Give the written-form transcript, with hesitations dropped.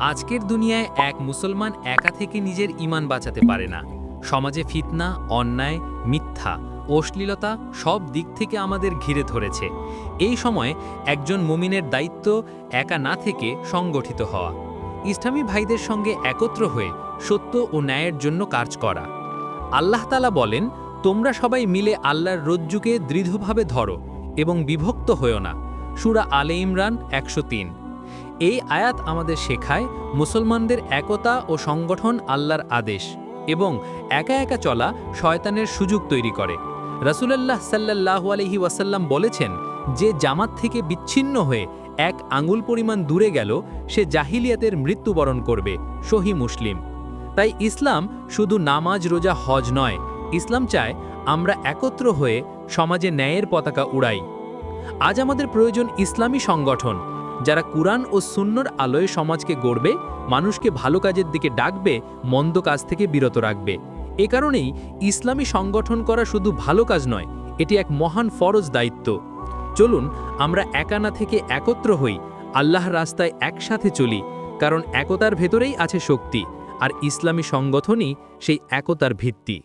আজকের দুনিয়ায় এক মুসলমান একা থেকে নিজের ঈমান বাঁচাতে পারে না। সমাজে ফিতনা, অন্যায়, মিথ্যা, অশ্লীলতা সব দিক থেকে আমাদের ঘিরে ধরেছে। এই সময় একজন মুমিনের দায়িত্ব একা না থেকে সংগঠিত হওয়া, ইসলামী ভাইদের সঙ্গে একত্র হয়ে সত্য ও ন্যায়ের জন্য কাজ করা। আল্লাহ তাআলা বলেন, তোমরা সবাই মিলে আল্লাহর রজ্জুকে দৃঢ়ভাবে ধরো এবং বিভক্ত হয়ো না। সূরা আলে ইমরান 103। এই আয়াত আমাদের শেখায় মুসলমানদের একতা ও সংগঠন আল্লাহর আদেশ, এবং একা একা চলা শয়তানের সুযোগ তৈরি করে। রাসূলুল্লাহ সাল্লাল্লাহু আলাইহি ওয়াসাল্লাম বলেছেন, যে জামাত থেকে বিচ্ছিন্ন হয়ে এক আঙ্গুল পরিমাণ দূরে গেল, সে জাহিলিয়াতের মৃত্যুবরণ করবে। সহিহ মুসলিম। তাই ইসলাম শুধু নামাজ, রোজা, হজ নয়, ইসলাম চায় আমরা একত্র হয়ে সমাজে ন্যায়ের পতাকা উড়াই। আজ আমাদের প্রয়োজন ইসলামী সংগঠন, যারা কুরআন ও সুন্নাহর আলোয় সমাজকে গড়বে, মানুষকে ভালো কাজের দিকে ডাকবে, মন্দ কাজ থেকে বিরত রাখবে। এ কারণেই ইসলামী সংগঠন করা শুধু ভালো কাজ নয়, এটি এক মহান ফরজ দায়িত্ব। চলুন আমরা একা না থেকে একত্র হই, আল্লাহর রাস্তায় একসাথে চলি, কারণ একতার ভেতরেই আছে শক্তি, আর ইসলামী সংগঠনই সেই একতার ভিত্তি।